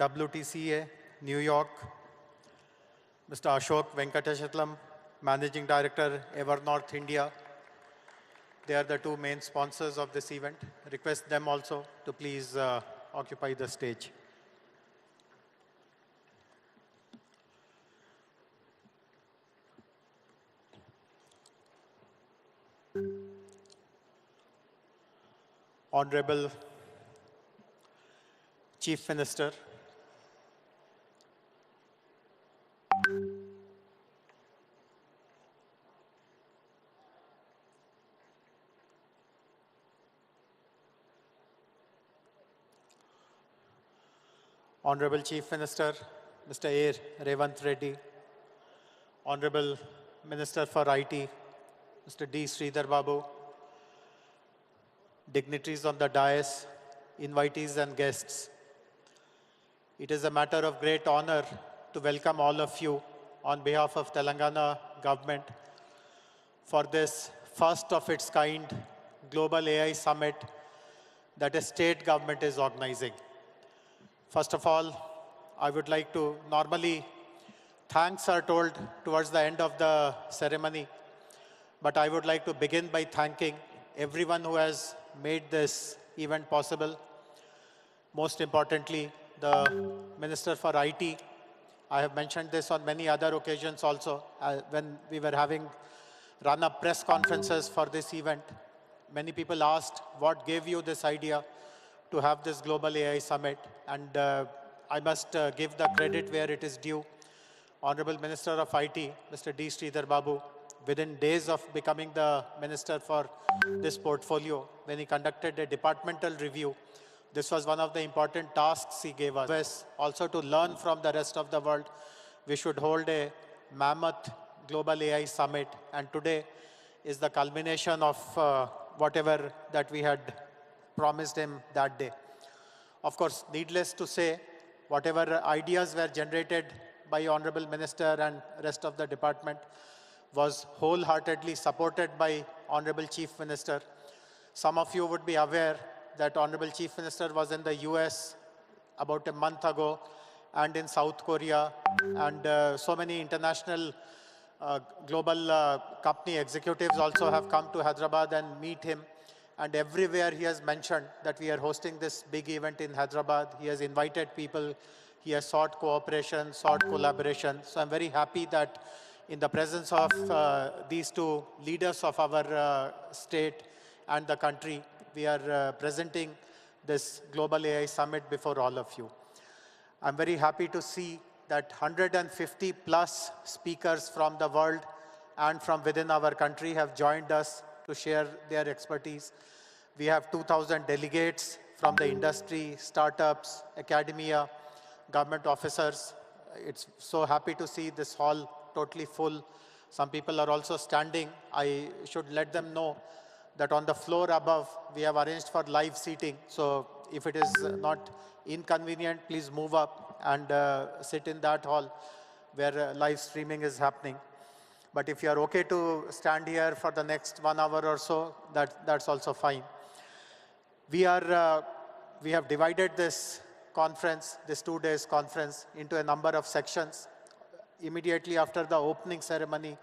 WTCA, New York, Mr. Ashok Venkateshatlam, Managing Director, Ever North India. They are the two main sponsors of this event. Request them also to please occupy the stage. Honorable Chief Minister, Honorable Chief Minister, Mr. A. Revant Reddy, Honorable Minister for IT, Mr. D. Sridhar Babu, dignitaries on the dais, invitees and guests. It is a matter of great honor to welcome all of you on behalf of Telangana government for this first of its kind Global AI Summit that a state government is organizing. First of all, I would like to normally thanks are told towards the end of the ceremony, but I would like to begin by thanking everyone who has made this event possible. Most importantly, the Minister for IT. I have mentioned this on many other occasions also when we were having run-up press conferences for this event. Many people asked, what gave you this idea to have this Global AI Summit? And I must give the credit where it is due. Honorable Minister of IT, Mr. D. Sridhar Babu, within days of becoming the Minister for this portfolio, when he conducted a departmental review, this was one of the important tasks he gave us. Also to learn from the rest of the world, we should hold a mammoth Global AI Summit. And today is the culmination of whatever that we had promised him that day. Of course, needless to say, whatever ideas were generated by Honorable Minister and rest of the department was wholeheartedly supported by Honorable Chief Minister. Some of you would be aware that Honorable Chief Minister was in the US about a month ago and in South Korea, and so many international global company executives also have come to Hyderabad and meet him. And everywhere he has mentioned that we are hosting this big event in Hyderabad. He has invited people. He has sought cooperation, sought collaboration. So I'm very happy that in the presence of these two leaders of our state and the country, we are presenting this Global AI Summit before all of you. I'm very happy to see that 150 plus speakers from the world and from within our country have joined us to share their expertise. We have 2,000 delegates from the industry, startups, academia, government officers. It's so happy to see this hall totally full. Some people are also standing. I should let them know that on the floor above, we have arranged for live seating. So if it is not inconvenient, please move up and sit in that hall where live streaming is happening. But if you are okay to stand here for the next 1 hour or so, that's also fine. We have divided this conference, this 2 days conference, into a number of sections. Immediately after the opening ceremony,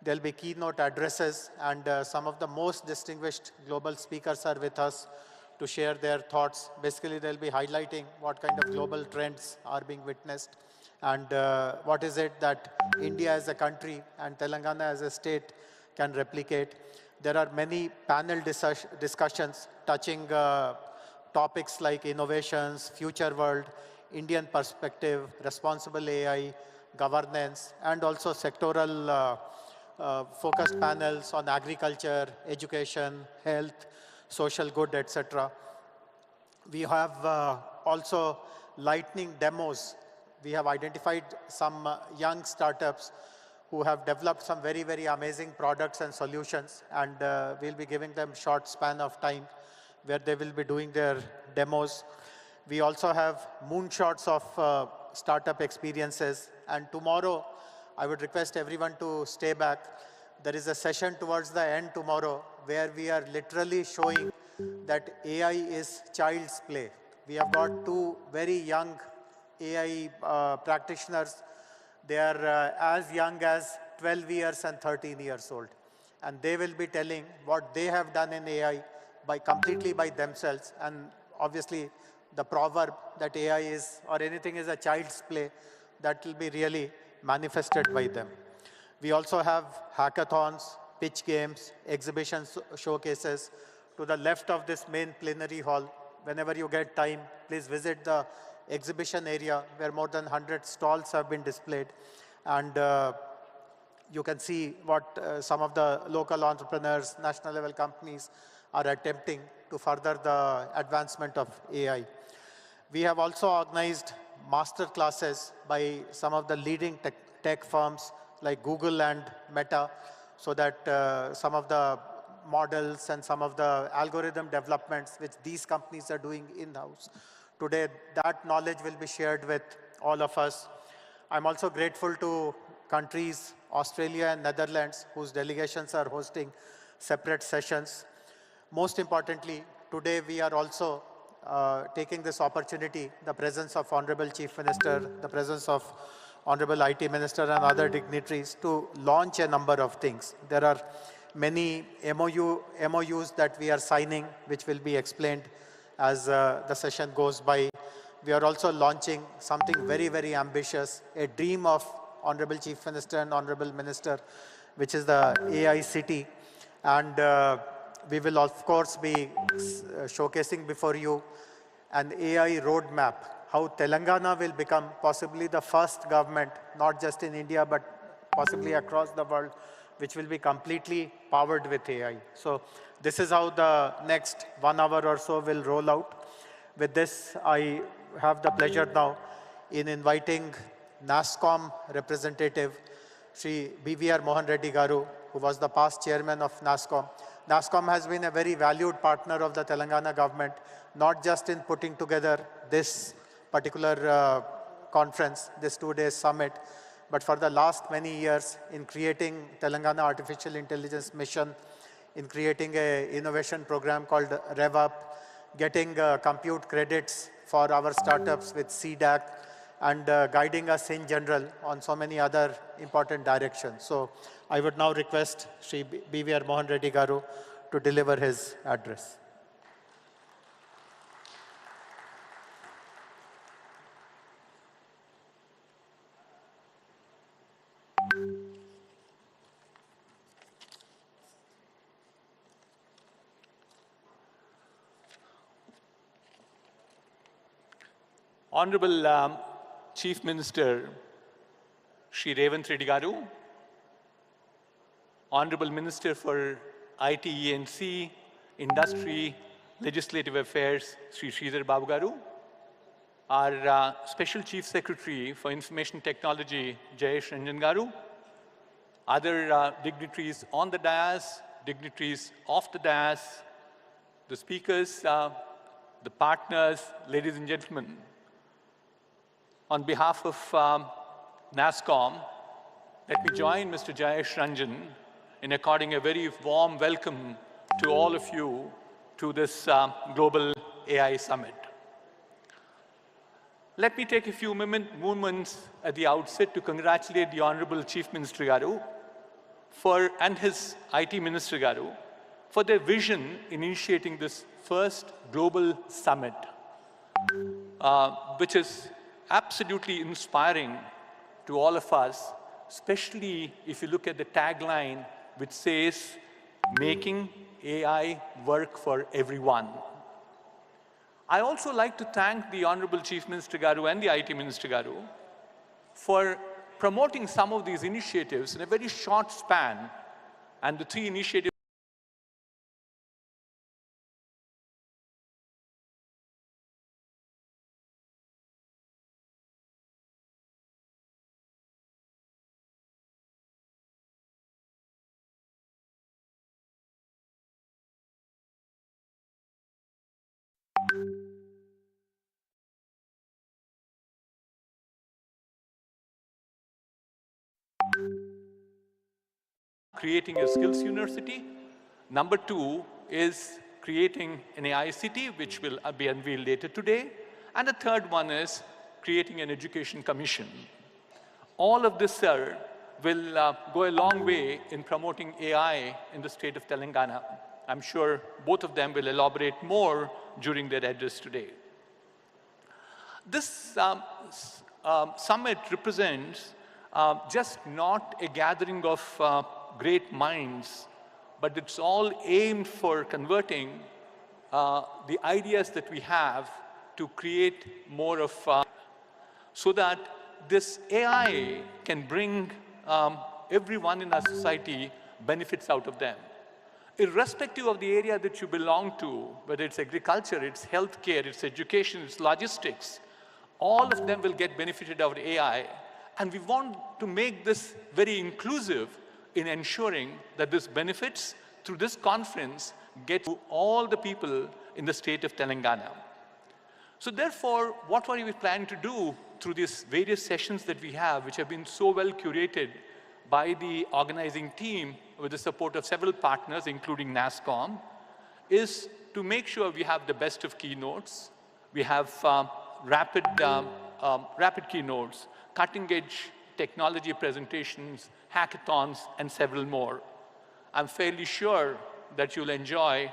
there'll be keynote addresses, and some of the most distinguished global speakers are with us to share their thoughts. Basically, they'll be highlighting what kind of global trends are being witnessed and what is it that India as a country and Telangana as a state can replicate. There are many panel discussions touching topics like innovations, future world, Indian perspective, responsible AI, governance, and also sectoral focused panels on agriculture, education, health, social good, etc. We have also lightning demos. We have identified some young startups who have developed some very, very amazing products and solutions, and we'll be giving them short span of time where they will be doing their demos. We also have moonshots of startup experiences, and tomorrow I would request everyone to stay back. There is a session towards the end tomorrow where we are literally showing that AI is child's play. We have got two very young AI practitioners. They are as young as 12 years and 13 years old. And they will be telling what they have done in AI completely by themselves. And obviously, the proverb that AI is or anything is a child's play, that will be really manifested by them. We also have hackathons, pitch games, exhibitions, showcases. To the left of this main plenary hall, whenever you get time, please visit the exhibition area where more than 100 stalls have been displayed. And you can see what some of the local entrepreneurs, national level companies are attempting to further the advancement of AI. We have also organized master classes by some of the leading tech firms like Google and Meta, so that some of the models and some of the algorithm developments which these companies are doing in-house. Today, that knowledge will be shared with all of us. I'm also grateful to countries, Australia and Netherlands, whose delegations are hosting separate sessions. Most importantly, today we are also taking this opportunity, the presence of Honorable Chief Minister, the presence of Honorable IT Minister and other dignitaries to launch a number of things. There are many MOUs that we are signing, which will be explained as the session goes by. We are also launching something very, very ambitious, a dream of Honorable Chief Minister and Honorable Minister, which is the AI City. And we will, of course, be showcasing before you an AI roadmap, how Telangana will become possibly the first government, not just in India, but possibly across the world, which will be completely powered with AI. So this is how the next 1 hour or so will roll out. With this, I have the pleasure now in inviting NASSCOM representative, Sri BVR Mohan Reddy Garu, who was the past chairman of NASSCOM. NASSCOM has been a very valued partner of the Telangana government, not just in putting together this particular conference, this 2-day summit, but for the last many years in creating Telangana Artificial Intelligence Mission, in creating an innovation program called RevUp, getting compute credits for our startups with CDAC, and guiding us in general on so many other important directions. So I would now request Sri BVR Mohan Reddy Garu to deliver his address. Honorable Chief Minister Shri Revanth Reddy Garu, Honorable Minister for IT, E&C, Industry, Legislative Affairs, Shri Sridhar Babu Garu, our Special Chief Secretary for Information Technology, Jayesh Ranjan Garu, other dignitaries on the dais, dignitaries off the dais, the speakers, the partners, ladies and gentlemen. On behalf of NASSCOM, let me join Mr. Jayesh Ranjan in according a very warm welcome to all of you to this Global AI Summit. Let me take a few moments at the outset to congratulate the Honorable Chief Minister Garu and his IT Minister Garu for their vision in initiating this first global summit, which is absolutely inspiring to all of us, especially if you look at the tagline which says, making AI work for everyone. I also like to thank the Honorable Chief Minister Garu and the IT Minister Garu for promoting some of these initiatives in a very short span, and the 3 initiatives creating a skills university. Number 2 is creating an AI city, which will be unveiled later today. And the third one is creating an education commission. All of this, sir, will go a long way in promoting AI in the state of Telangana. I'm sure both of them will elaborate more during their address today. This summit represents just not a gathering of great minds, but it's all aimed for converting the ideas that we have to create more of, so that this AI can bring everyone in our society benefits out of them. Irrespective of the area that you belong to, whether it's agriculture, it's healthcare, it's education, it's logistics, all of them will get benefited out of AI. And we want to make this very inclusive in ensuring that this benefits through this conference get to all the people in the state of Telangana. So therefore, what are we planning to do through these various sessions that we have, which have been so well curated by the organizing team with the support of several partners, including NASSCOM, is to make sure we have the best of keynotes. We have rapid keynotes, cutting-edge technology presentations, hackathons, and several more. I'm fairly sure that you'll enjoy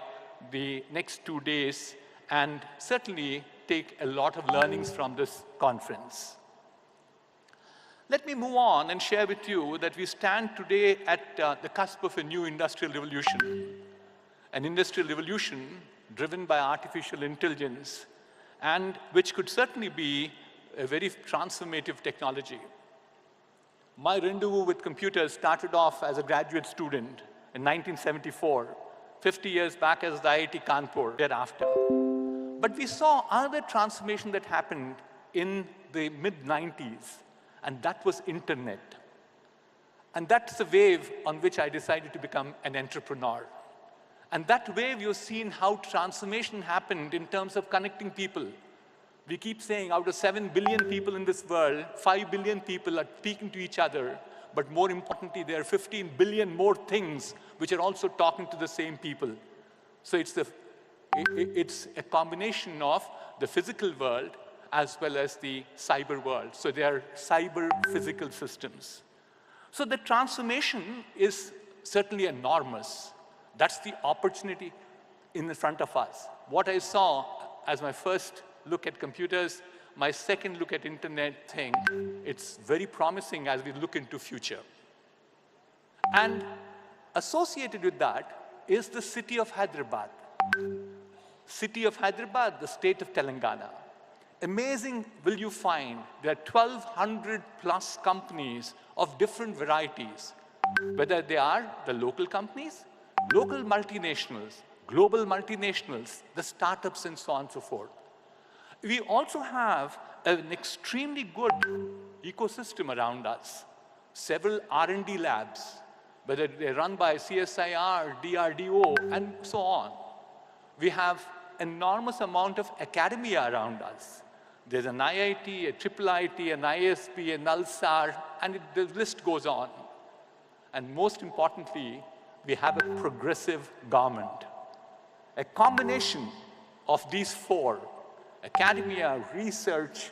the next 2 days and certainly take a lot of learnings from this conference. Let me move on and share with you that we stand today at the cusp of a new industrial revolution, an industrial revolution driven by artificial intelligence, and which could certainly be a very transformative technology. My rendezvous with computers started off as a graduate student in 1974, 50 years back as the IIT Kanpur thereafter. But we saw another transformation that happened in the mid-90s, and that was internet. And that's the wave on which I decided to become an entrepreneur. And that wave, you've seen how transformation happened in terms of connecting people. We keep saying out of 7 billion people in this world, 5 billion people are speaking to each other, but more importantly, there are 15 billion more things which are also talking to the same people. So it's a combination of the physical world as well as the cyber world. So they are cyber-physical systems. So the transformation is certainly enormous. That's the opportunity in front of us. What I saw as my first look at computers, my second look at internet thing, it's very promising as we look into future. And associated with that is the city of Hyderabad. City of Hyderabad, the state of Telangana. Amazing will you find there are 1,200 plus companies of different varieties, whether they are the local companies, local multinationals, global multinationals, the startups and so on and so forth. We also have an extremely good ecosystem around us. Several R&D labs, whether they're run by CSIR, DRDO, and so on. We have enormous amount of academia around us. There's an IIT, a triple IT, an ISP, an NALSAR, and the list goes on. And most importantly, we have a progressive government. A combination of these four, academia, research,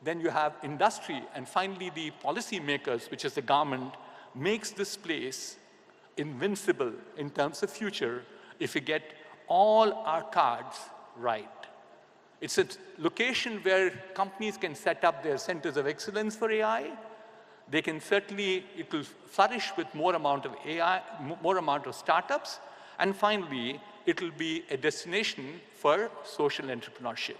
Then you have industry, and finally the policymakers, which is the government, makes this place invincible in terms of future if we get all our cards right. It's a location where companies can set up their centers of excellence for AI. They can certainly, it will flourish with more amount of AI, more amount of startups. And finally, it will be a destination for social entrepreneurship.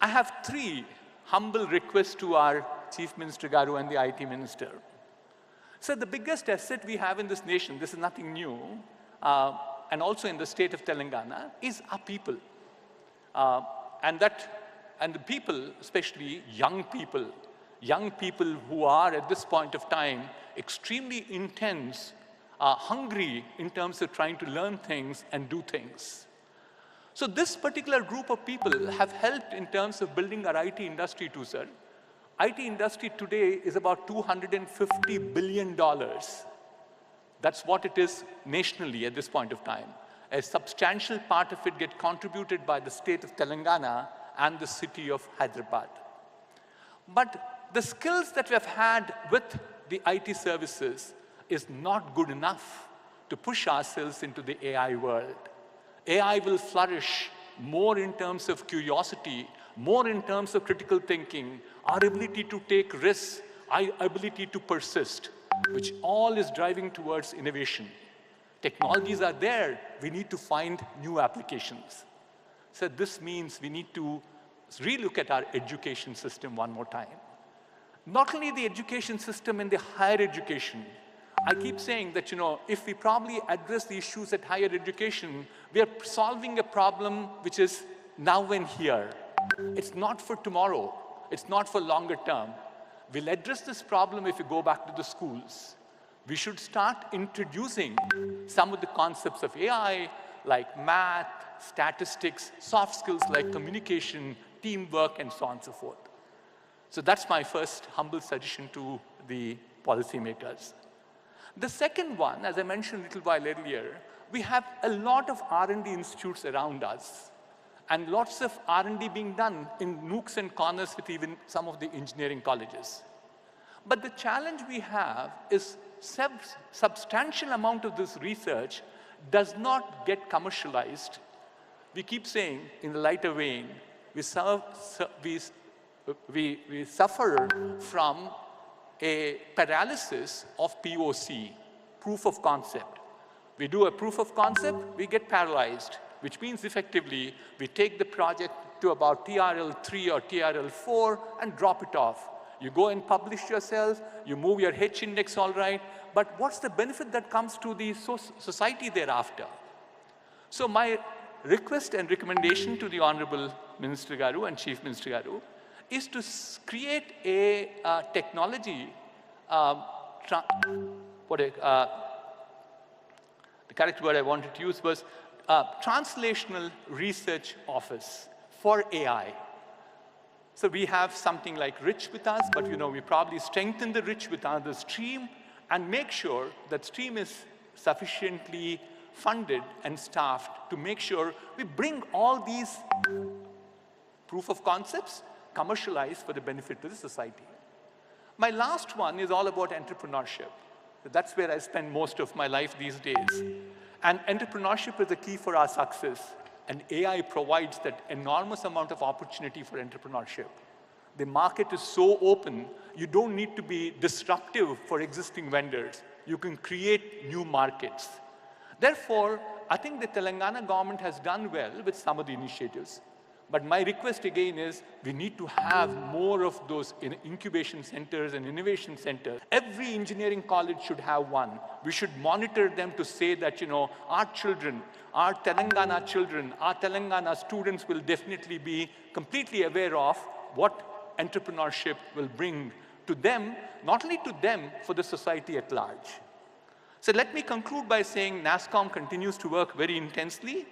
I have three humble requests to our Chief Minister Garu and the IT Minister. So the biggest asset we have in this nation, this is nothing new, and also in the state of Telangana, is our people. And the people, especially young people who are at this point of time extremely intense, hungry in terms of trying to learn things and do things. So this particular group of people have helped in terms of building our IT industry too, sir. IT industry today is about $250 billion. That's what it is nationally at this point of time. A substantial part of it gets contributed by the state of Telangana and the city of Hyderabad. But the skills that we have had with the IT services is not good enough to push ourselves into the AI world. AI will flourish more in terms of curiosity, more in terms of critical thinking, our ability to take risks, our ability to persist, which all is driving towards innovation. Technologies are there, we need to find new applications. So this means we need to relook at our education system one more time. Not only the education system in the higher education, I keep saying that, if we probably address the issues at higher education, we are solving a problem which is now and here. It's not for tomorrow. It's not for longer term. We'll address this problem if we go back to the schools. We should start introducing some of the concepts of AI, like math, statistics, soft skills like communication, teamwork, and so on and so forth. So that's my first humble suggestion to the policymakers. The second one, as I mentioned a little while earlier, we have a lot of R&D institutes around us, and lots of R&D being done in nooks and corners with even some of the engineering colleges. But the challenge we have is substantial amount of this research does not get commercialized. We keep saying, in the lighter vein, we suffer from a paralysis of POC, proof of concept. We do a proof of concept, we get paralyzed, which means effectively we take the project to about TRL 3 or TRL 4 and drop it off. You go and publish yourself, you move your H index all right, but what's the benefit that comes to the society thereafter? So my request and recommendation to the Honorable Minister Garu and Chief Minister Garu is to create a technology, the correct word I wanted to use was translational research office for AI. So we have something like RICH with us, but we probably strengthen the RICH with another stream and make sure that stream is sufficiently funded and staffed to make sure we bring all these proof of concepts commercialized for the benefit of the society. My last one is all about entrepreneurship. That's where I spend most of my life these days. And entrepreneurship is the key for our success. And AI provides that enormous amount of opportunity for entrepreneurship. The market is so open, you don't need to be disruptive for existing vendors. You can create new markets. Therefore, I think the Telangana government has done well with some of the initiatives. But my request again is we need to have more of those incubation centers and innovation centers. Every engineering college should have one. We should monitor them to say that, our children, our Telangana students will definitely be completely aware of what entrepreneurship will bring to them, not only to them, for the society at large. So let me conclude by saying NASSCOM continues to work very intensely.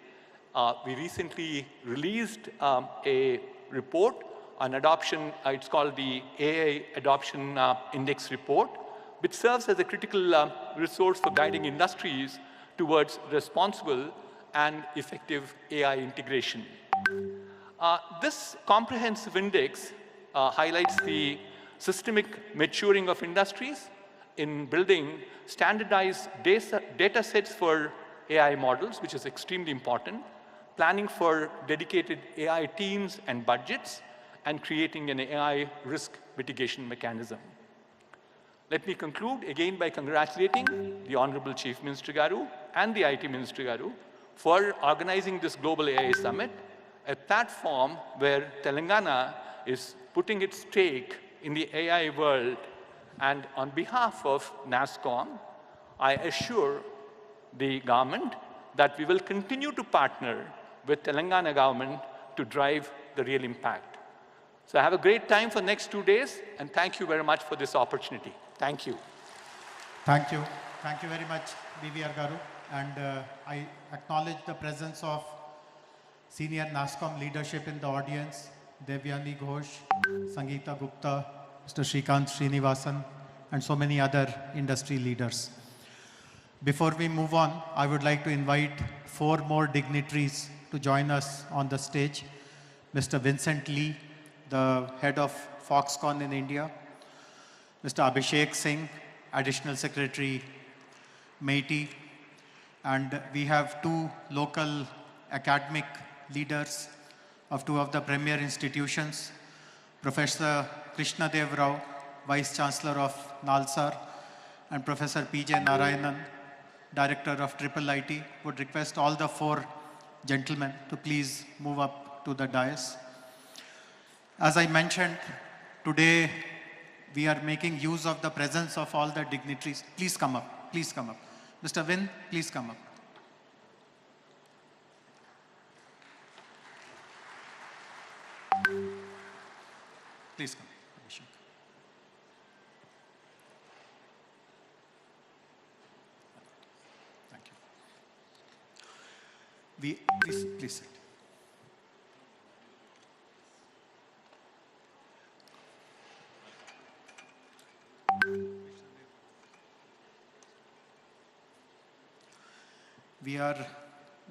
We recently released a report on adoption. It's called the AI Adoption Index report, which serves as a critical resource for guiding industries towards responsible and effective AI integration. This comprehensive index highlights the systemic maturing of industries in building standardized data sets for AI models, which is extremely important, planning for dedicated AI teams and budgets, and creating an AI risk mitigation mechanism. Let me conclude again by congratulating the Honorable Chief Minister Garu and the IT Minister Garu for organizing this Global AI Summit, a platform where Telangana is putting its stake in the AI world. And on behalf of NASSCOM, I assure the government that we will continue to partner with Telangana government to drive the real impact. So have a great time for the next 2 days, and thank you very much for this opportunity. Thank you. Thank you. Thank you very much, BVR Garu. And I acknowledge the presence of senior NASSCOM leadership in the audience, Devyani Ghosh, Sangeeta Gupta, Mr. Shrikant Srinivasan, and so many other industry leaders. Before we move on, I would like to invite 4 more dignitaries to join us on the stage. Mr. Vincent Lee, the head of Foxconn in India. Mr. Abhishek Singh, Additional Secretary, MeitY. And we have 2 local academic leaders of 2 of the premier institutions, Professor Krishna Dev Rao, Vice Chancellor of NALSAR, and Professor P.J. Narayanan, Director of IIIT. Would request all the 4 gentlemen to please move up to the dais. As I mentioned, today we are making use of the presence of all the dignitaries. Please come up, please come up. Mr. Vin, please come up. Please come. Thank you. Please sit. We are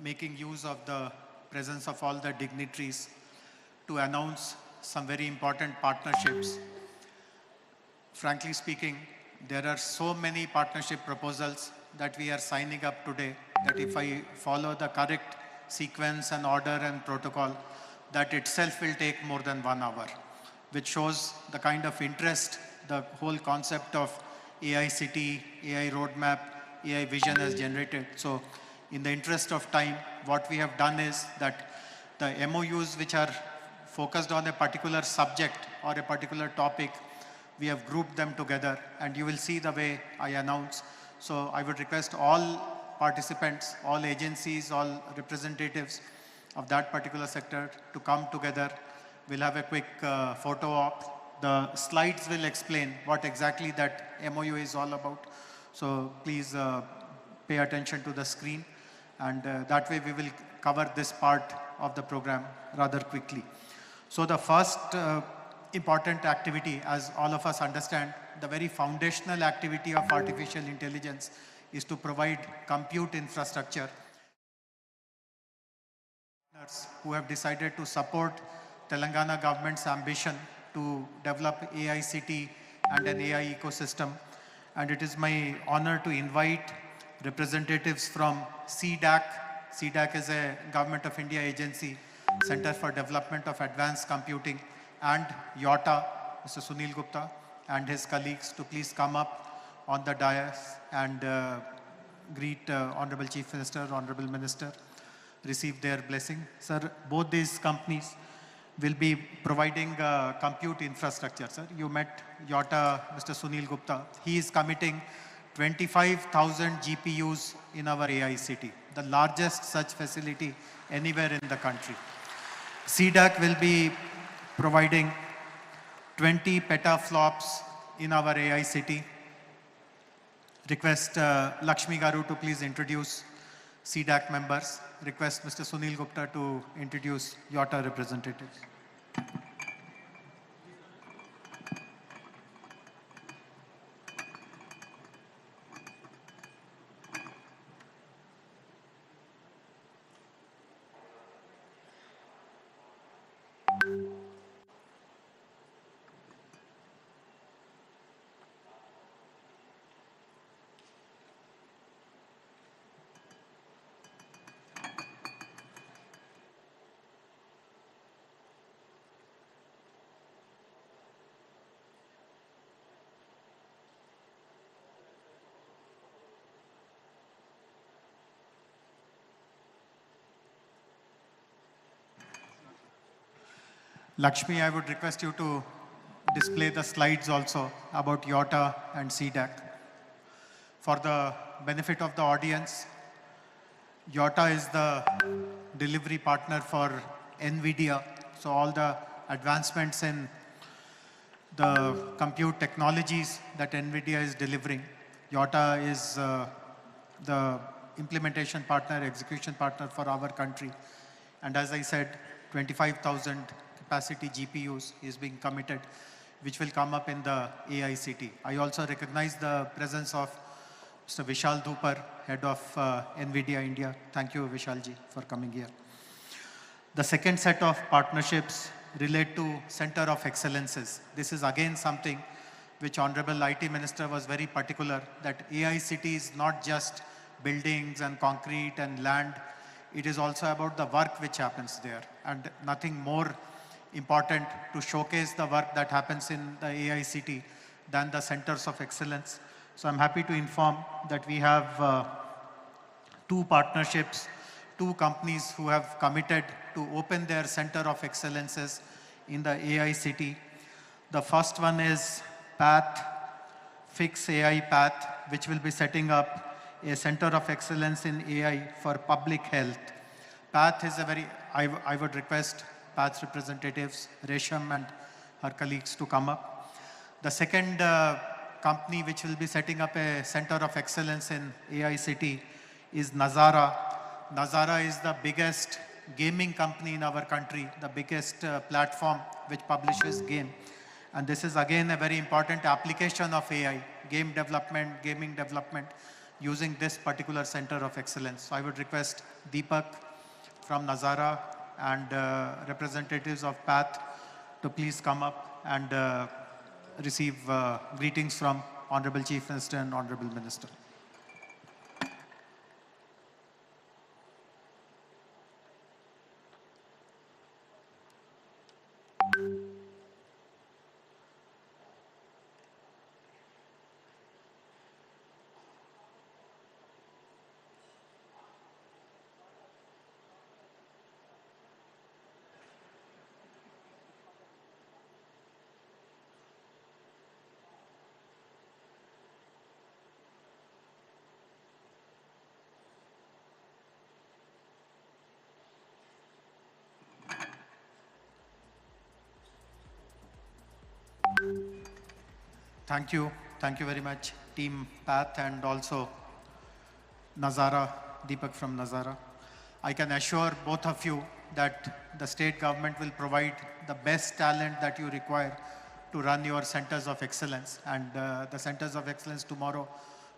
making use of the presence of all the dignitaries to announce some very important partnerships. Frankly speaking, there are so many partnership proposals that we are signing up today that if I follow the correct sequence and order and protocol, that itself will take more than 1 hour, which shows the kind of interest the whole concept of AI city, AI roadmap, AI vision has generated. So in the interest of time, what we have done is that the MOUs which are focused on a particular subject or a particular topic, we have grouped them together, and you will see the way I announce. So I would request all participants, all agencies, all representatives of that particular sector to come together. We'll have a quick photo op. The slides will explain what exactly that MOU is all about. So please pay attention to the screen, and that way we will cover this part of the program rather quickly. So the first important activity, as all of us understand, the very foundational activity of artificial intelligence is to provide compute infrastructure. Who have decided to support Telangana government's ambition to develop AI city and an AI ecosystem. And it is my honor to invite representatives from CDAC. CDAC is a Government of India agency, Center for Development of Advanced Computing, and YOTA, Mr. Sunil Gupta, and his colleagues to please come up on the dais and greet Honorable Chief Minister, Honorable Minister, receive their blessing. Sir, both these companies will be providing compute infrastructure. Sir, you met YOTA, Mr. Sunil Gupta. He is committing 25,000 GPUs in our AI city, the largest such facility anywhere in the country. CDAC will be providing 20 petaflops in our AI city. Request Lakshmi Garu to please introduce CDAC members. Request Mr. Sunil Gupta to introduce YOTA representatives. Lakshmi, I would request you to display the slides also about YOTA and CDAC. For the benefit of the audience, YOTA is the delivery partner for NVIDIA. So all the advancements in the compute technologies that NVIDIA is delivering, YOTA is the implementation partner, execution partner for our country. And as I said, 25,000 capacity GPUs is being committed, which will come up in the AICT. I also recognize the presence of Mr. Vishal Dhupar, head of NVIDIA India. Thank you, Vishalji, for coming here. The second set of partnerships relate to Center of Excellences. This is again something which Honorable IT Minister was very particular, that AICT is not just buildings and concrete and land. It is also about the work which happens there, and nothing more important to showcase the work that happens in the AICT than the Centers of Excellence. So I'm happy to inform that we have two partnerships, two companies who have committed to open their Center of Excellences in the AICT. The first one is PATH, Fix AI PATH, which will be setting up a Center of Excellence in AI for public health. PATH is a very, I would request PATH's representatives, Resham and her colleagues, to come up. The second company which will be setting up a Center of Excellence in AICT is Nazara. Nazara is the biggest gaming company in our country, the biggest platform which publishes game. And this is again a very important application of AI, game development, gaming development, using this particular Center of Excellence. So I would request Deepak from Nazara and representatives of PATH to please come up and receive greetings from Honorable Chief Minister and Honorable Minister. Thank you. Thank you very much, Team PATH and also Nazara, Deepak from Nazara. I can assure both of you that the state government will provide the best talent that you require to run your centers of excellence. And the centers of excellence tomorrow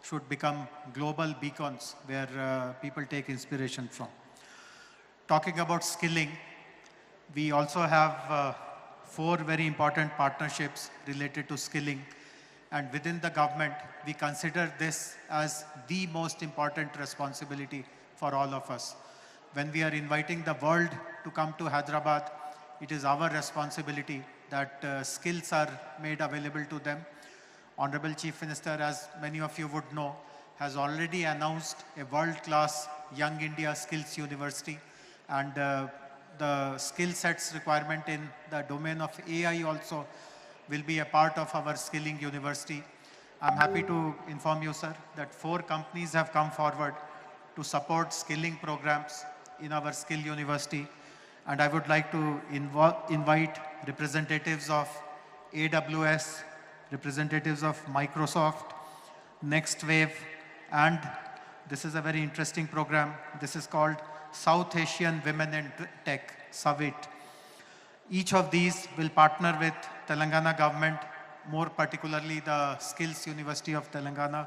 should become global beacons where people take inspiration from. Talking about skilling, we also have 4 very important partnerships related to skilling. And within the government, we consider this as the most important responsibility for all of us. When we are inviting the world to come to Hyderabad, it is our responsibility that skills are made available to them. Honorable Chief Minister, as many of you would know, has already announced a world-class Young India Skills University, and the skill sets requirement in the domain of AI also will be a part of our skilling university. I'm happy to inform you, sir, that 4 companies have come forward to support skilling programs in our skill university. And I would like to invite representatives of AWS, representatives of Microsoft, Next Wave, and this is a very interesting program. This is called South Asian Women in Tech, SAVIT. Each of these will partner with Telangana government, more particularly the Skills University of Telangana,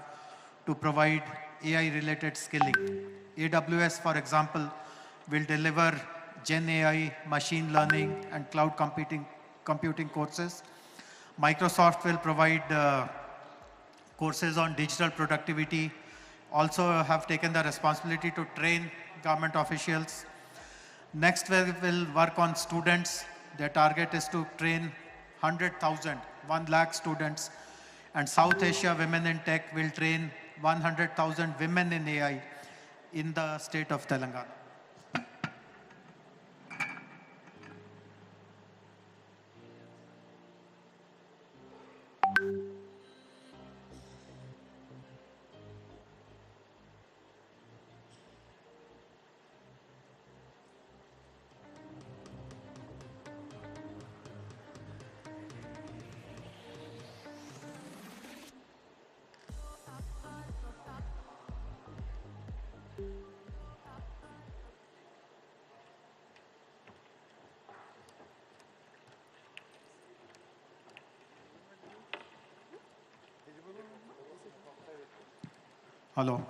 to provide AI-related skilling. AWS, for example, will deliver Gen AI, machine learning, and cloud computing courses. Microsoft will provide courses on digital productivity, also have taken the responsibility to train government officials. Next, we will work on students. Their target is to train 100,000, 1 lakh students. And South Asia Women in Tech will train 100,000 women in AI in the state of Telangana. Hello.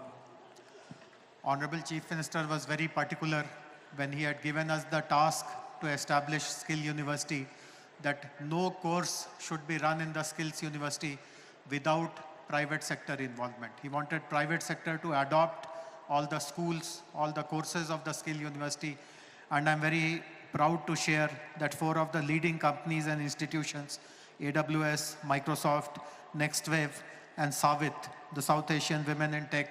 Honorable Chief Minister was very particular when he had given us the task to establish Skill University that no course should be run in the Skills University without private sector involvement. He wanted private sector to adopt all the schools, all the courses of the Skill University, and I'm very proud to share that 4 of the leading companies and institutions, AWS, Microsoft, NextWave, and Savit, the South Asian Women in Tech,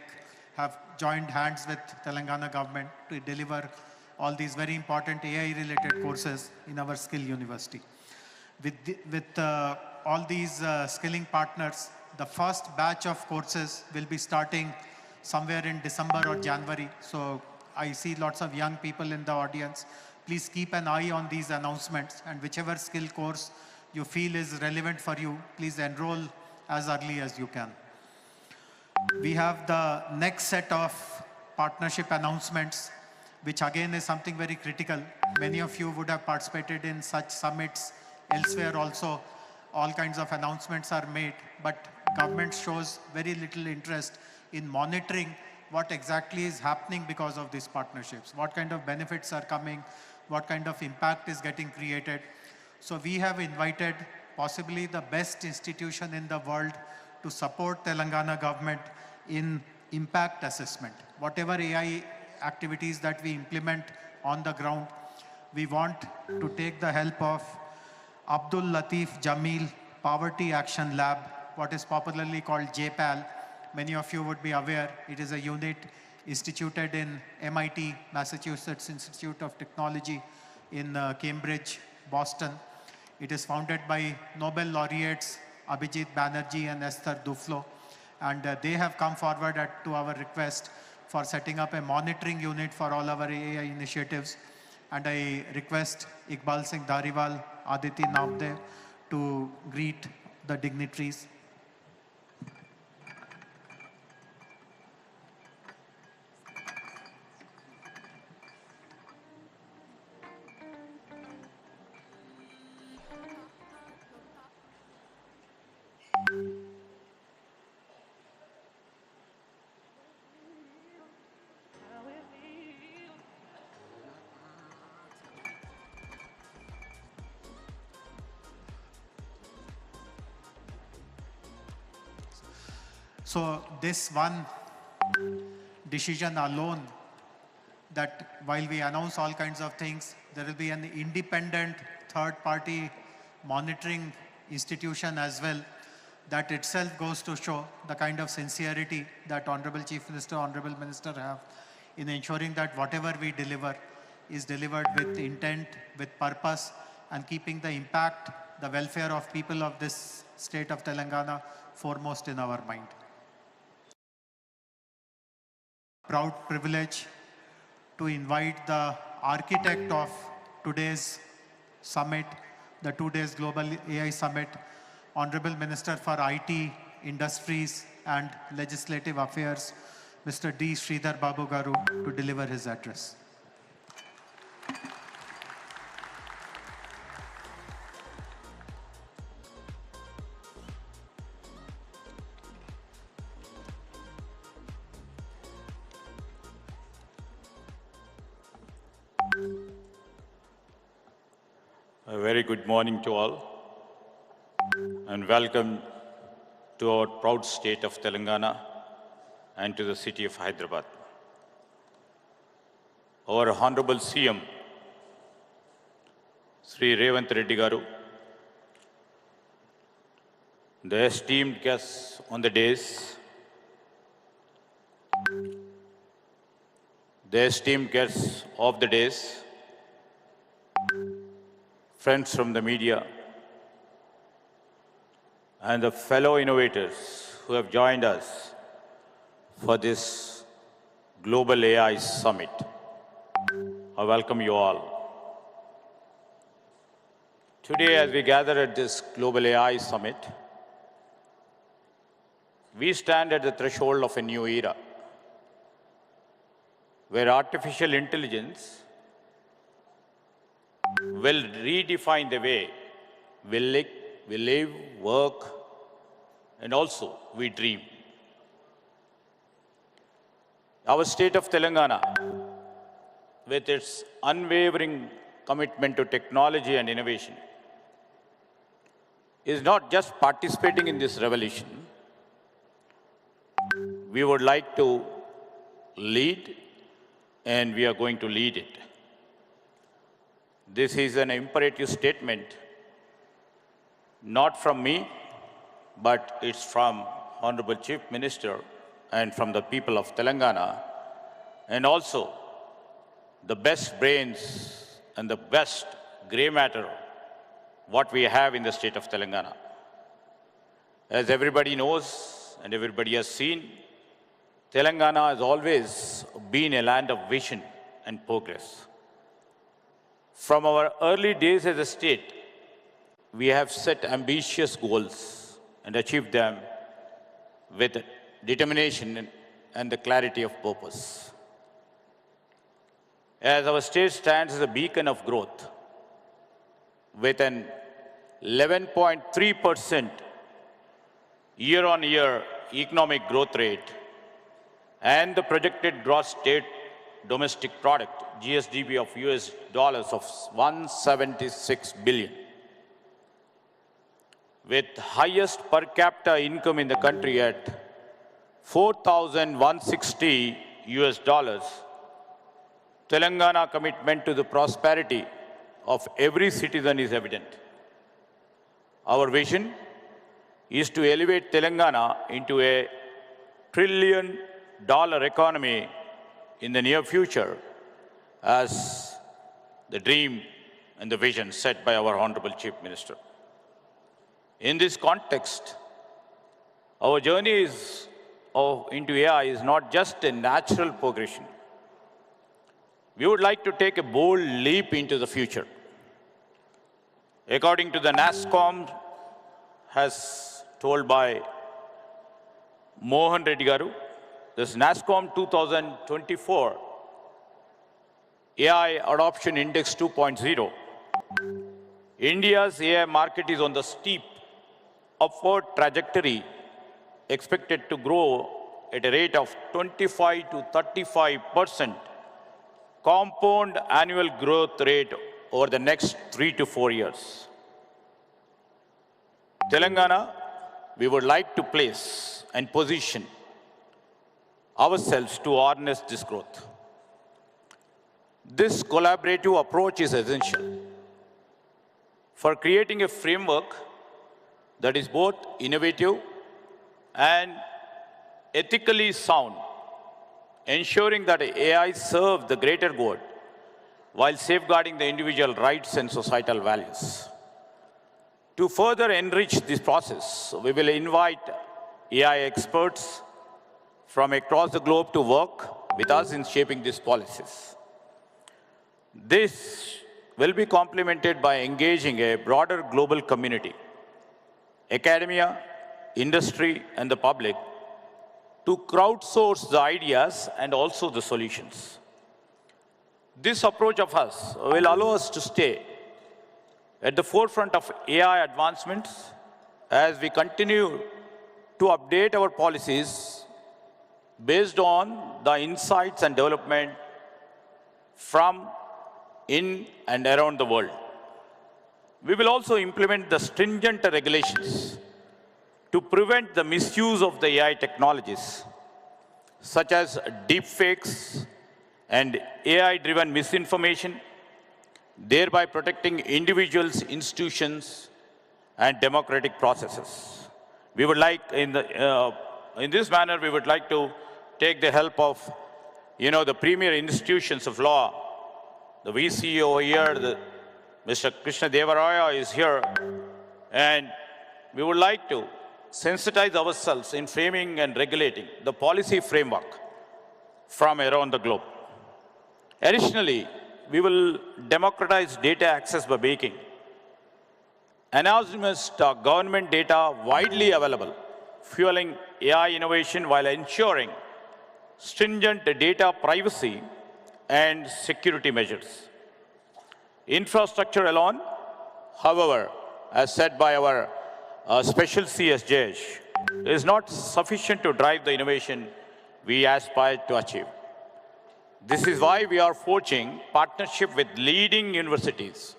have joined hands with Telangana government to deliver all these very important AI-related courses in our Skill University. With all these skilling partners, the first batch of courses will be starting somewhere in December or January. So I see lots of young people in the audience. Please keep an eye on these announcements, and whichever skill course you feel is relevant for you, please enroll as early as you can. We have the next set of partnership announcements, which again is something very critical. Many of you would have participated in such summits elsewhere also. All kinds of announcements are made, but government shows very little interest in monitoring what exactly is happening because of these partnerships, what kind of benefits are coming, what kind of impact is getting created. So we have invited possibly the best institution in the world to support Telangana government in impact assessment. Whatever AI activities that we implement on the ground, we want to take the help of Abdul Latif Jameel Poverty Action Lab, what is popularly called JPAL. Many of you would be aware, it is a unit instituted in MIT, Massachusetts Institute of Technology in Cambridge, Boston. It is founded by Nobel laureates Abhijit Banerjee and Esther Duflo. And they have come forward to our request for setting up a monitoring unit for all our AI initiatives. And I request Iqbal Singh Dhariwal, Aditi Navdev to greet the dignitaries. So this one decision alone, that while we announce all kinds of things, there will be an independent third-party monitoring institution as well, that itself goes to show the kind of sincerity that Honorable Chief Minister, Honorable Minister have in ensuring that whatever we deliver is delivered with intent, with purpose, and keeping the impact, the welfare of people of this state of Telangana foremost in our mind. Proud privilege to invite the architect of today's summit, the 2 days Global AI Summit, Honorable Minister for IT, Industries and Legislative Affairs, Mr. D. Sridhar Babu Garu, to deliver his address. A very good morning to all, and welcome to our proud state of Telangana and to the city of Hyderabad. Our Honorable CM, Sri Revanth Reddy Garu, the esteemed guests on the dais, the esteemed guests of the dais, friends from the media, and the fellow innovators who have joined us for this Global AI Summit. I welcome you all. Today, as we gather at this Global AI Summit, we stand at the threshold of a new era, where artificial intelligence will redefine the way we live, work, and also we dream. Our state of Telangana, with its unwavering commitment to technology and innovation, is not just participating in this revolution. We would like to lead, and we are going to lead it. This is an imperative statement, not from me, but it's from Honorable Chief Minister and from the people of Telangana, and also the best brains and the best gray matter what we have in the state of Telangana. As everybody knows and everybody has seen, Telangana has always been a land of vision and progress. From our early days as a state, we have set ambitious goals and achieved them with determination and the clarity of purpose. As our state stands as a beacon of growth, with an 11.3% year-on-year economic growth rate and the projected gross state domestic product, GSDP of US dollars of 176 billion. With highest per capita income in the country at 4,160 US dollars, Telangana commitment to the prosperity of every citizen is evident. Our vision is to elevate Telangana into a $1 trillion economy in the near future, as the dream and the vision set by our Honorable Chief Minister. In this context, our journey into AI is not just a natural progression. We would like to take a bold leap into the future. According to the NASSCOM, as told by Mohan Reddy Garu, this NASSCOM 2024 AI Adoption Index 2.0, India's AI market is on the steep upward trajectory, expected to grow at a rate of 25 to 35% compound annual growth rate over the next 3 to 4 years. Telangana, we would like to place and position ourselves to harness this growth. This collaborative approach is essential for creating a framework that is both innovative and ethically sound, ensuring that AI serves the greater good while safeguarding the individual rights and societal values. To further enrich this process, we will invite AI experts from across the globe to work with us in shaping these policies. This will be complemented by engaging a broader global community, academia, industry, and the public to crowdsource the ideas and also the solutions. This approach of us will allow us to stay at the forefront of AI advancements as we continue to update our policies based on the insights and development from in and around the world. We will also implement the stringent regulations to prevent the misuse of the AI technologies, such as deepfakes and AI-driven misinformation, thereby protecting individuals, institutions, and democratic processes. We would like, in this manner, we would like to take the help of, the premier institutions of law. The VC over here, Mr. Krishna Devaraya is here, and we would like to sensitize ourselves in framing and regulating the policy framework from around the globe. Additionally, we will democratize data access by making anonymous government data widely available, fueling AI innovation while ensuring stringent data privacy and security measures. Infrastructure alone, however, as said by our Special CS Jayesh, is not sufficient to drive the innovation we aspire to achieve. This is why we are forging partnership with leading universities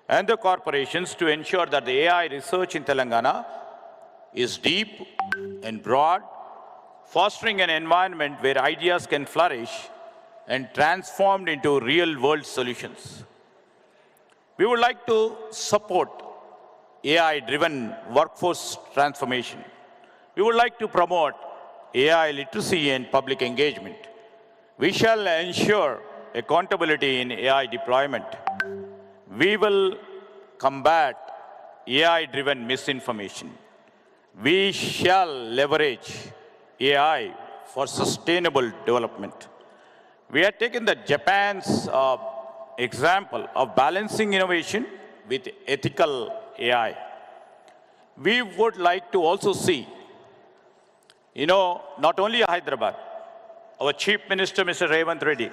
and the corporations to ensure that the AI research in Telangana is deep and broad, fostering an environment where ideas can flourish and transformed into real-world solutions. We would like to support AI-driven workforce transformation. We would like to promote AI literacy and public engagement. We shall ensure accountability in AI deployment. We will combat AI-driven misinformation. We shall leverage AI for sustainable development. We have taken the Japan's example of balancing innovation with ethical AI. We would like to also see, not only Hyderabad, our Chief Minister, Mr. Revant Reddy,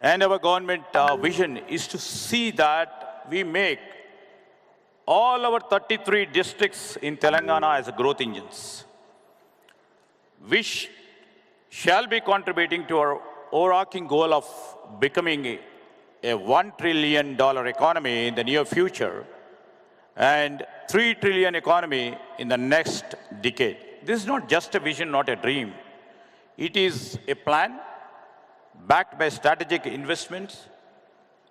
and our government vision is to see that we make all our 33 districts in Telangana as growth engines, which shall be contributing to our overarching goal of becoming a $1 trillion economy in the near future and $3 trillion economy in the next decade. This is not just a vision, not a dream. It is a plan backed by strategic investments,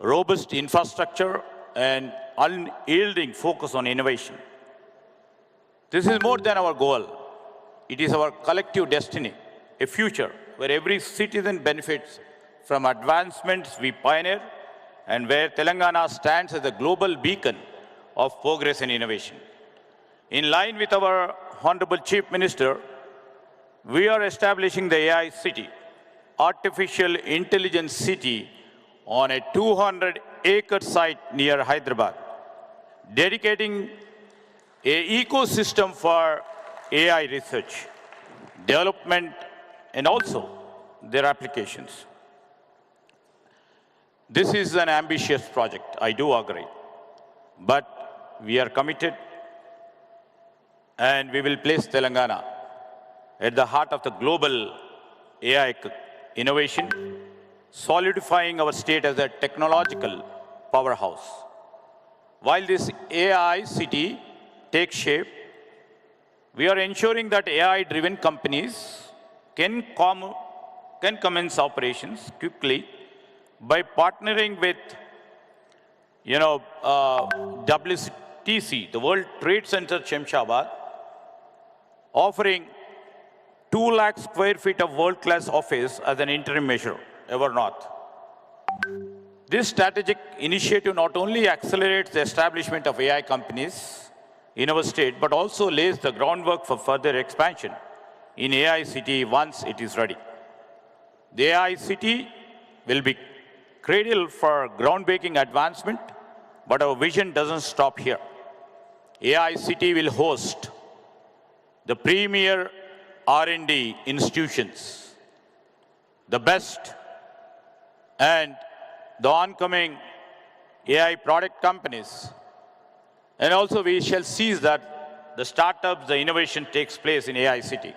robust infrastructure, and unyielding focus on innovation. This is more than our goal. It is our collective destiny, a future where every citizen benefits from advancements we pioneer and where Telangana stands as a global beacon of progress and innovation. In line with our Honorable Chief Minister, we are establishing the AI City, Artificial Intelligence City, on a 200-acre site near Hyderabad, dedicating an ecosystem for AI research, development, and also their applications. This is an ambitious project, I do agree, but we are committed and we will place Telangana at the heart of the global AI innovation, solidifying our state as a technological powerhouse. While this AI city takes shape, we are ensuring that AI-driven companies can commence operations quickly by partnering with WTC, the World Trade Center Shemshabad, offering 2 lakh square feet of world-class office as an interim measure, ever not. This strategic initiative not only accelerates the establishment of AI companies in our state, but also lays the groundwork for further expansion in AI City once it is ready. The AI City will be cradle for groundbreaking advancement, but our vision doesn't stop here. AI City will host the premier R&D institutions, the best and the oncoming AI product companies. And also we shall seize that the startups, the innovation takes place in AI City.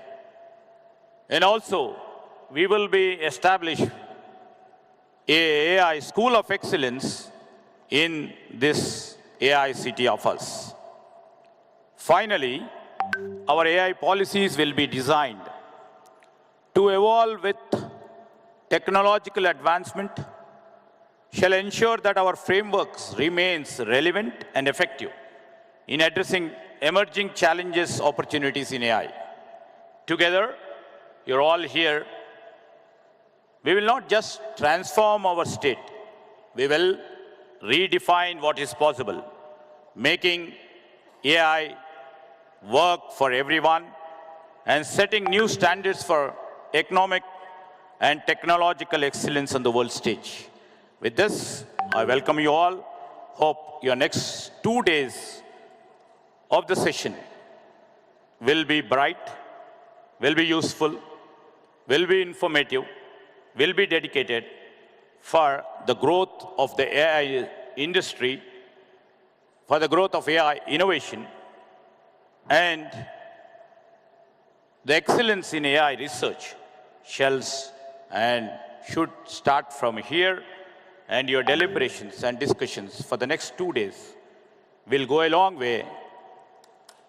And also we will be established a AI School of Excellence in this AI City of us. Finally, our AI policies will be designed to evolve with technological advancement, shall ensure that our frameworks remains relevant and effective in addressing emerging challenges, opportunities in AI. Together, you're all here. We will not just transform our state. We will redefine what is possible, making AI work for everyone and setting new standards for economic and technological excellence on the world stage. With this, I welcome you all. Hope your next 2 days of the session will be bright, will be useful, will be informative, will be dedicated for the growth of the AI industry, for the growth of AI innovation, and the excellence in AI research shall should start from here, and your deliberations and discussions for the next 2 days will go a long way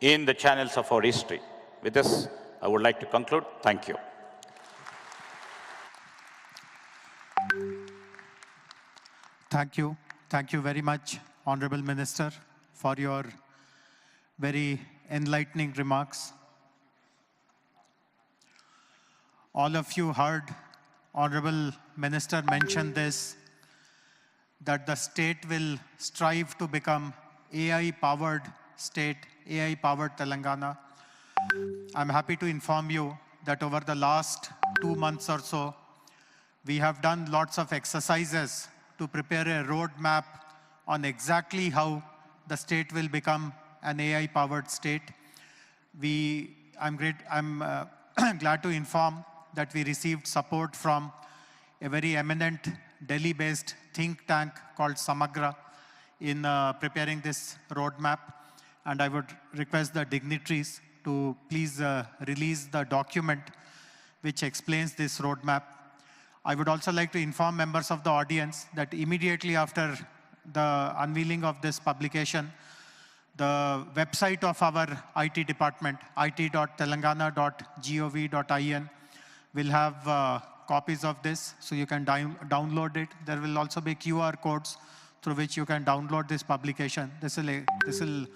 in the channels of our history. With this, I would like to conclude. Thank you. Thank you. Thank you very much, Honorable Minister, for your very enlightening remarks. All of you heard Honorable Minister mention this, that the state will strive to become AI-powered state, AI-powered Telangana. I'm happy to inform you that over the last 2 months or so, we have done lots of exercises to prepare a roadmap on exactly how the state will become an AI-powered state. I'm glad to inform that we received support from a very eminent Delhi-based think tank called Samagra in preparing this roadmap. And I would request the dignitaries to please release the document which explains this roadmap. I would also like to inform members of the audience that immediately after the unveiling of this publication, the website of our IT department, it.telangana.gov.in, will have copies of this, so you can download it. There will also be QR codes through which you can download this publication. This will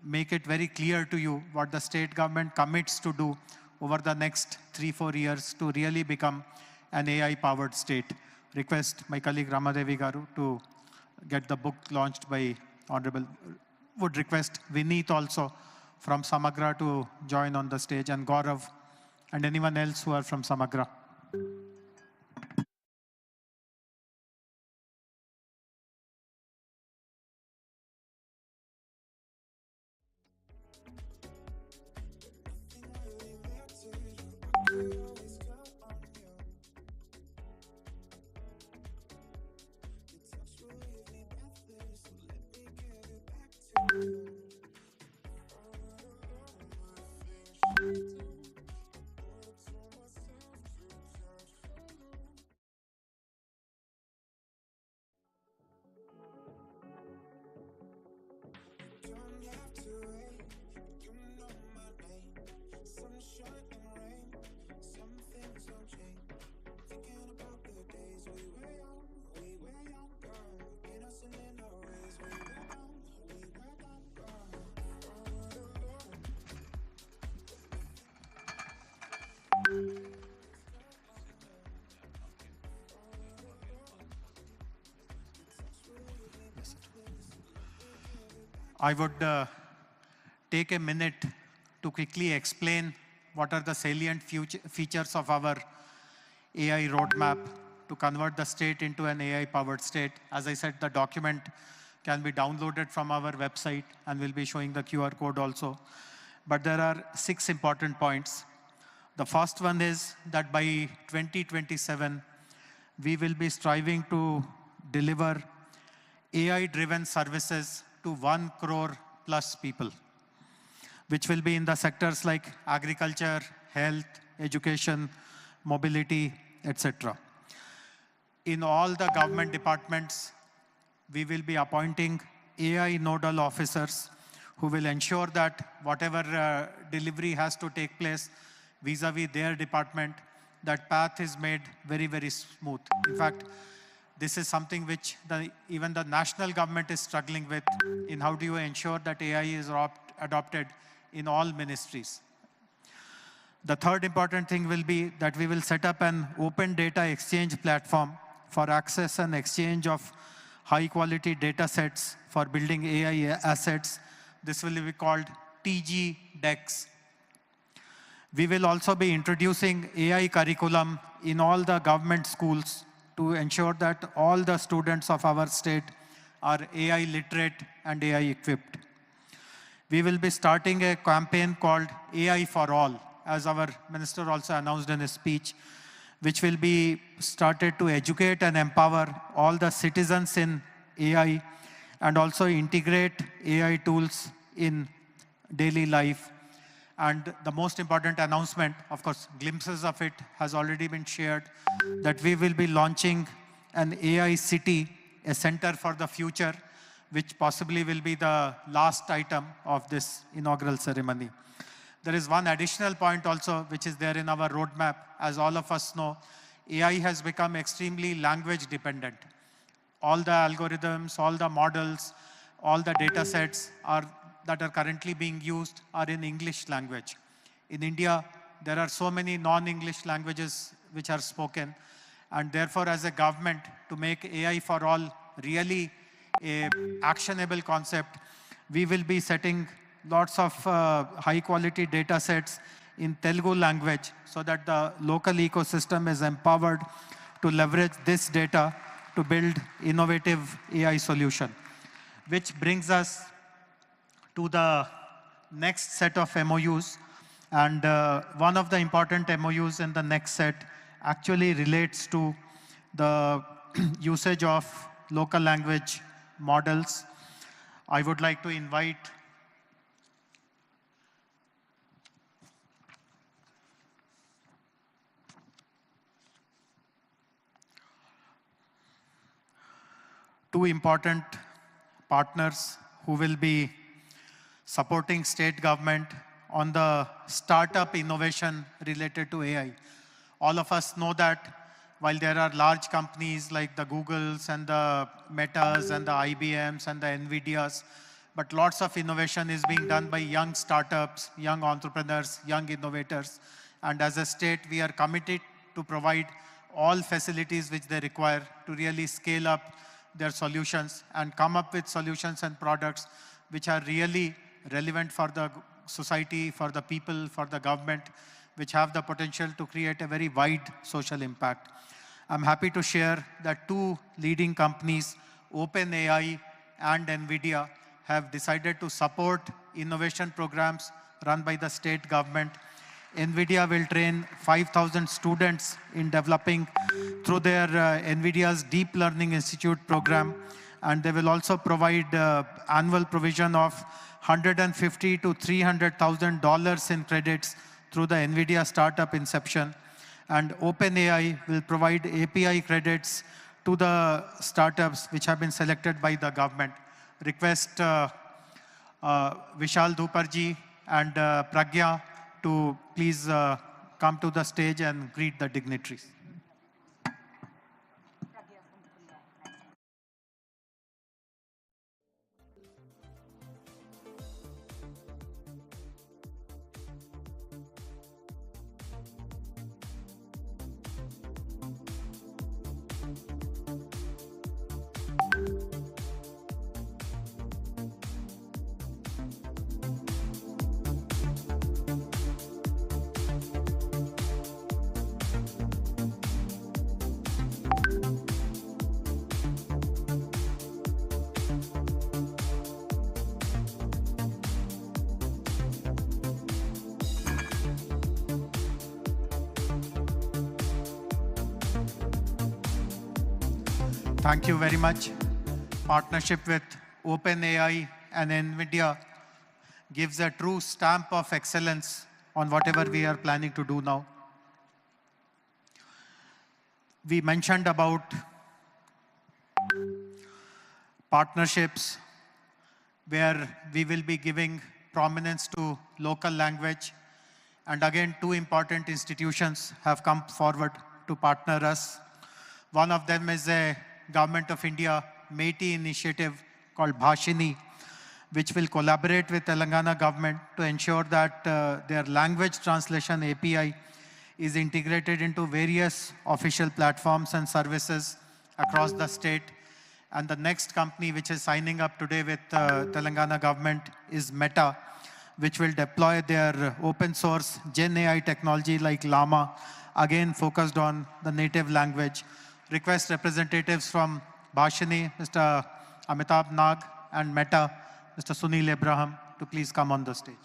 make it very clear to you what the state government commits to do over the next 3-4 years to really become an AI-powered state. Request my colleague Ramadevi Garu to get the book launched by Honorable. Would request Vineet also from Samagra to join on the stage, and Gaurav and anyone else who are from Samagra. I would take a minute to quickly explain what are the salient features of our AI roadmap to convert the state into an AI-powered state. As I said, the document can be downloaded from our website, and we'll be showing the QR code also. But there are 6 important points. The first one is that by 2027, we will be striving to deliver AI-driven services to 1 crore plus people, which will be in the sectors like agriculture, health, education, mobility, etc. In all the government departments, we will be appointing AI nodal officers who will ensure that whatever delivery has to take place vis-a-vis their department, that path is made very, very smooth. In fact, this is something which even the national government is struggling with, in how do you ensure that AI is adopted in all ministries. The third important thing will be that we will set up an open data exchange platform for access and exchange of high-quality data sets for building AI assets. This will be called TG DEX. We will also be introducing AI curriculum in all the government schools to ensure that all the students of our state are AI literate and AI equipped. We will be starting a campaign called AI for All, as our minister also announced in his speech, which will be started to educate and empower all the citizens in AI and also integrate AI tools in daily life. And the most important announcement, of course, glimpses of it has already been shared, that we will be launching an AI city, a center for the future, which possibly will be the last item of this inaugural ceremony. There is one additional point also, which is there in our roadmap. As all of us know, AI has become extremely language dependent. All the algorithms, all the models, all the data sets that are currently being used are in English language. In India, there are so many non-English languages which are spoken, and therefore as a government, to make AI for all really a actionable concept, we will be setting lots of high quality data sets in Telugu language so that the local ecosystem is empowered to leverage this data to build innovative AI solution. Which brings us to the next set of MOUs. And one of the important MOUs in the next set actually relates to the usage of local language models. I would like to invite two important partners who will be supporting state government on the startup innovation related to AI. All of us know that while there are large companies like the Googles and the Metas and the IBMs and the NVIDIAs, but lots of innovation is being done by young startups, young entrepreneurs, young innovators. And as a state, we are committed to provide all facilities which they require to really scale up their solutions and come up with solutions and products which are really relevant for the society, for the people, for the government, which have the potential to create a very wide social impact. I'm happy to share that two leading companies, OpenAI and NVIDIA, have decided to support innovation programs run by the state government. NVIDIA will train 5,000 students in developing through their NVIDIA's Deep Learning Institute program. And they will also provide annual provision of $150,000 to $300,000 in credits through the NVIDIA Startup Inception. And OpenAI will provide API credits to the startups which have been selected by the government. Request Vishal Dhuparji and Pragya to please come to the stage and greet the dignitaries. Thank you very much. Partnership with OpenAI and NVIDIA gives a true stamp of excellence on whatever we are planning to do now. We mentioned about partnerships where we will be giving prominence to local language. And again, two important institutions have come forward to partner us. One of them is a Government of India METI initiative called Bhashini, which will collaborate with Telangana government to ensure that their language translation API is integrated into various official platforms and services across the state. And the next company which is signing up today with Telangana government is Meta, which will deploy their open source Gen AI technology like Llama, again focused on the native language. Request representatives from Bhashini, Mr. Amitabh Nag, and Meta, Mr. Sunil Abraham, to please come on the stage.